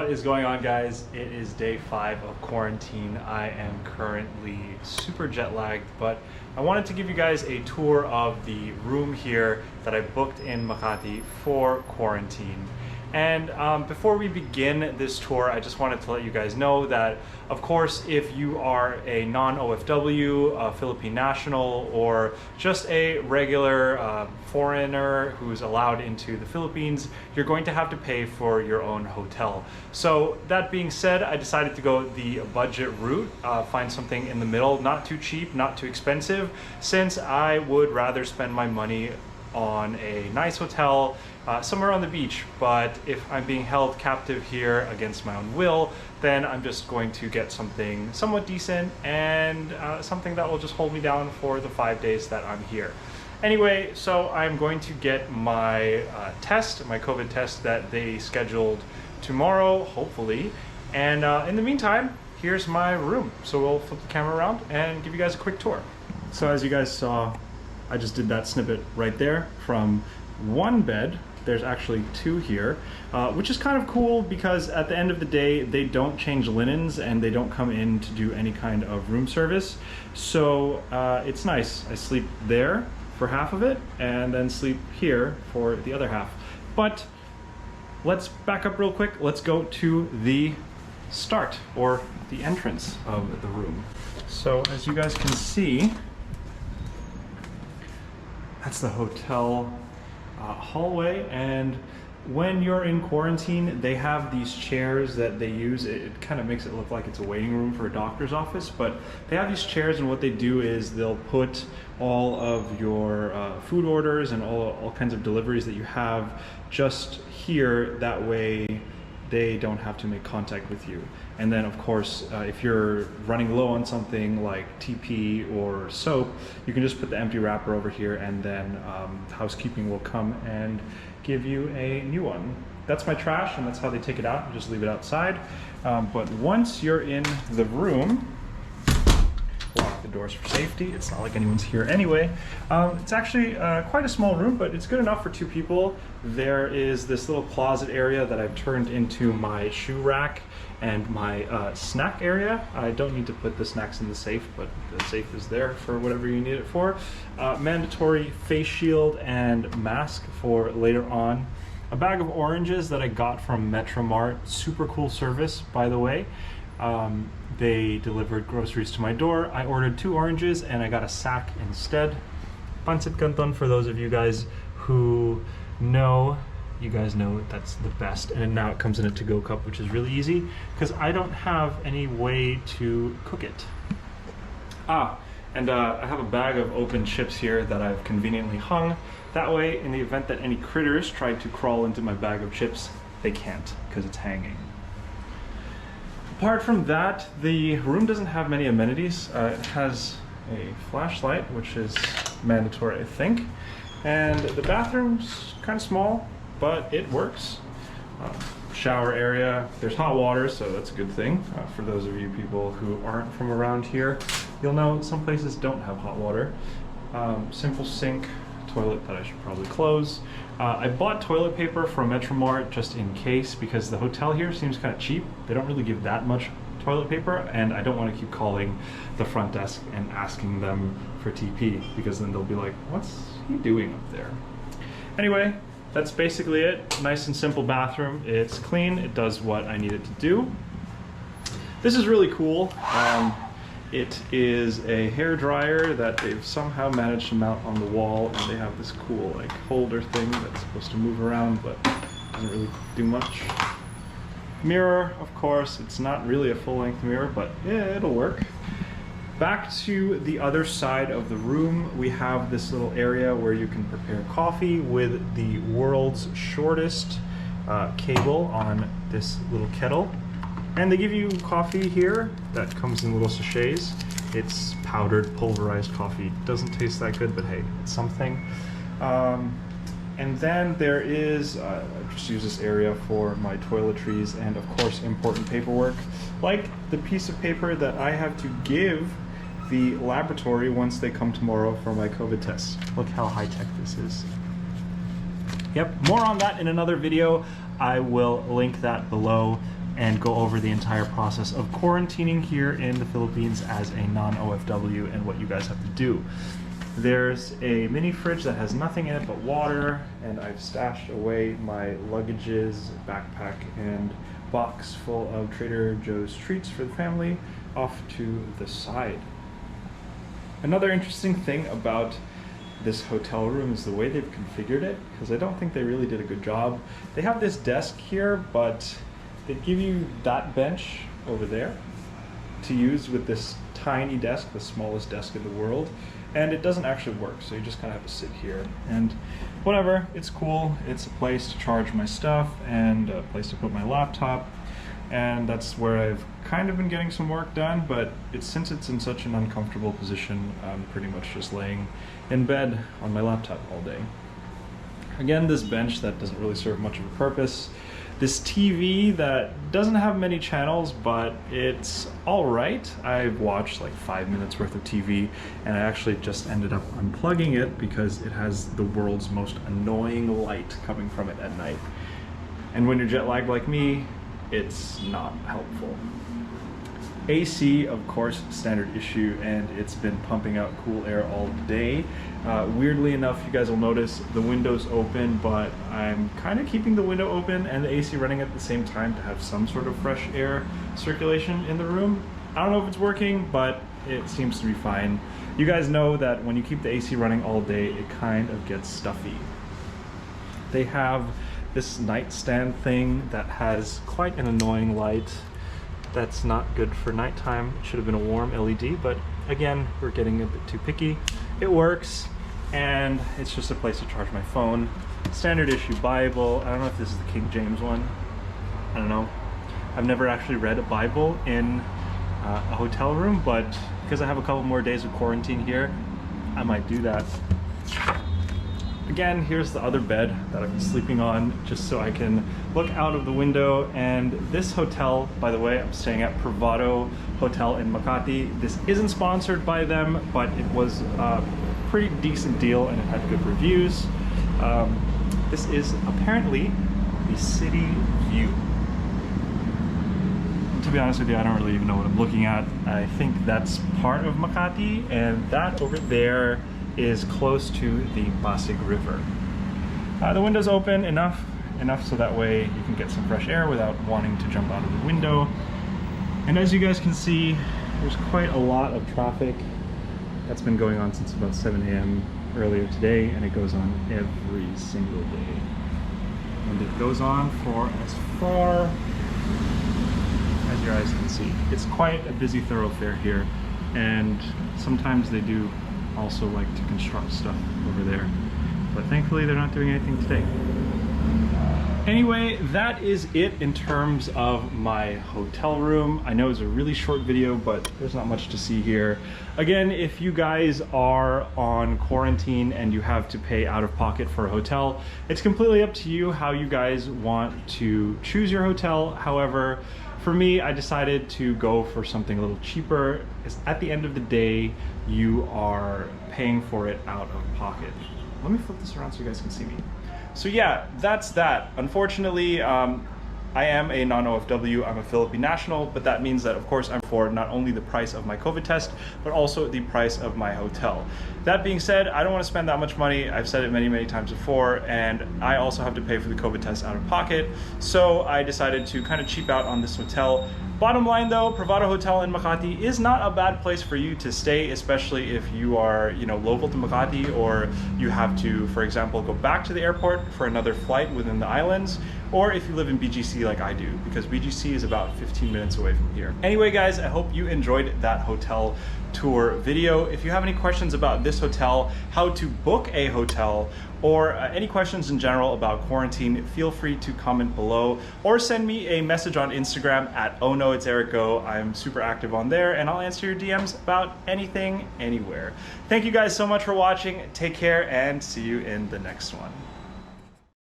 What is going on, guys? It is day 5 of quarantine. I am currently super jet lagged, but I wanted to give you guys a tour of the room here that I booked in Makati for quarantine. And before we begin this tour, I just wanted to let you guys know that, of course, if you are a non-OFW, a Philippine national, or just a regular foreigner who's allowed into the Philippines, you're going to have to pay for your own hotel. So that being said, I decided to go the budget route, find something in the middle, not too cheap, not too expensive, since I would rather spend my money on a nice hotel somewhere on the beach. But if I'm being held captive here against my own will, then I'm just going to get something somewhat decent and something that will just hold me down for the 5 days that I'm here. Anyway, so I'm going to get my test, my COVID test that they scheduled tomorrow, hopefully. And in the meantime, here's my room. So we'll flip the camera around and give you guys a quick tour. So as you guys saw, I just did that snippet right there from one bed. There's actually 2 here, which is kind of cool because at the end of the day, they don't change linens and they don't come in to do any kind of room service. So it's nice. I sleep there for half of it and then sleep here for the other half. But let's back up real quick. Let's go to the start, or the entrance of the room. So as you guys can see, that's the hotel hallway, and when you're in quarantine, they have these chairs that they use. It kind of makes it look like it's a waiting room for a doctor's office, but they have these chairs, and what they do is they'll put all of your food orders and all kinds of deliveries that you have just here. That way they don't have to make contact with you. And then of course, if you're running low on something like TP or soap, you can just put the empty wrapper over here, and then housekeeping will come and give you a new one. That's my trash, and that's how they take it out and just leave it outside. But once you're in the room, lock the doors for safety. It's not like anyone's here anyway. It's actually quite a small room, but it's good enough for 2 people. There is this little closet area that I've turned into my shoe rack and my snack area. I don't need to put the snacks in the safe, but the safe is there for whatever you need it for. Mandatory face shield and mask for later on. A bag of oranges that I got from Metromart. Super cool service, by the way. They delivered groceries to my door. I ordered 2 oranges and I got a sack instead. Pancit canton, for those of you guys who know, you guys know that's the best. And now it comes in a to-go cup, which is really easy because I don't have any way to cook it. And I have a bag of open chips here that I've conveniently hung. That way, in the event that any critters try to crawl into my bag of chips, they can't because it's hanging. Apart from that, the room doesn't have many amenities. It has a flashlight, which is mandatory, I think. And the bathroom's kind of small, but it works. Shower area, there's hot water, so that's a good thing. For those of you people who aren't from around here, you'll know some places don't have hot water. Simple sink, toilet that I should probably close. I bought toilet paper from Metromart just in case, because the hotel here seems kind of cheap. They don't really give that much toilet paper, and I don't want to keep calling the front desk and asking them for TP, because then they'll be like, what's he doing up there? Anyway, that's basically it. Nice and simple bathroom. It's clean. It does what I need it to do. This is really cool. It is a hair dryer that they've somehow managed to mount on the wall, and they have this cool like holder thing that's supposed to move around but doesn't really do much. Mirror, of course. It's not really a full-length mirror, but yeah, it'll work. Back to the other side of the room, we have this little area where you can prepare coffee with the world's shortest cable on this little kettle. And they give you coffee here that comes in little sachets. It's powdered, pulverized coffee. Doesn't taste that good, but hey, it's something. And then there is, I just use this area for my toiletries and of course important paperwork, like the piece of paper that I have to give the laboratory once they come tomorrow for my COVID test. Look how high-tech this is. Yep, more on that in another video. I will link that below. and go over the entire process of quarantining here in the Philippines as a non-OFW and what you guys have to do. There's a mini fridge that has nothing in it but water, and I've stashed away my luggages, backpack, and box full of Trader Joe's treats for the family off to the side. Another interesting thing about this hotel room is the way they've configured it, because I don't think they really did a good job. They have this desk here, but they give you that bench over there to use with this tiny desk, the smallest desk in the world, and it doesn't actually work, so you just kind of have to sit here. And whatever, it's cool. It's a place to charge my stuff and a place to put my laptop, and that's where I've kind of been getting some work done, but since it's in such an uncomfortable position, I'm pretty much just laying in bed on my laptop all day. Again, this bench that doesn't really serve much of a purpose. This TV that doesn't have many channels, but it's all right. I've watched like 5 minutes worth of TV, and I actually just ended up unplugging it because it has the world's most annoying light coming from it at night. And when you're jet lagged like me, it's not helpful. AC, of course, standard issue, and it's been pumping out cool air all day. Weirdly enough, you guys will notice the window's open, but I'm kind of keeping the window open and the AC running at the same time to have some sort of fresh air circulation in the room. I don't know if it's working, but it seems to be fine. You guys know that when you keep the AC running all day, it kind of gets stuffy. They have this nightstand thing that has quite an annoying light. That's not good for nighttime. It should have been a warm LED, but again, we're getting a bit too picky. It works, and it's just a place to charge my phone. Standard issue Bible. I don't know if this is the King James one. I don't know. I've never actually read a Bible in a hotel room, but because I have a couple more days of quarantine here, I might do that. Again, here's the other bed that I've been sleeping on just so I can look out of the window. And this hotel, by the way, I'm staying at Privato Hotel in Makati. This isn't sponsored by them, but it was a pretty decent deal and it had good reviews. This is apparently the city view. To be honest with you, I don't really even know what I'm looking at. I think that's part of Makati, and that over there is close to the Pasig River. The window's open enough so that way you can get some fresh air without wanting to jump out of the window. And as you guys can see, there's quite a lot of traffic that's been going on since about 7 a.m. earlier today, and it goes on every single day. And it goes on for as far as your eyes can see. It's quite a busy thoroughfare here, and sometimes they do also like to construct stuff over there, but thankfully they're not doing anything today. Anyway, that is it in terms of my hotel room. I know it's a really short video, but there's not much to see here. Again, if you guys are on quarantine and you have to pay out of pocket for a hotel, it's completely up to you how you guys want to choose your hotel. However, for me, I decided to go for something a little cheaper, because at the end of the day, you are paying for it out of pocket. Let me flip this around so you guys can see me. So yeah, that's that. Unfortunately, I am a non-OFW, I'm a Philippine national, but that means that of course I'm for not only the price of my COVID test, but also the price of my hotel. That being said, I don't want to spend that much money. I've said it many, many times before, and I also have to pay for the COVID test out of pocket. So I decided to kind of cheap out on this hotel. Bottom line though, Privato Hotel in Makati is not a bad place for you to stay, especially if you are, local to Makati, or you have to, for example, go back to the airport for another flight within the islands, or if you live in BGC like I do, because BGC is about 15 minutes away from here. Anyway guys, I hope you enjoyed that hotel tour video. If you have any questions about this hotel, how to book a hotel, or any questions in general about quarantine, feel free to comment below or send me a message on Instagram at Oh No It's Eric Go. I'm super active on there and I'll answer your DMs about anything, anywhere. Thank you guys so much for watching. Take care and see you in the next one.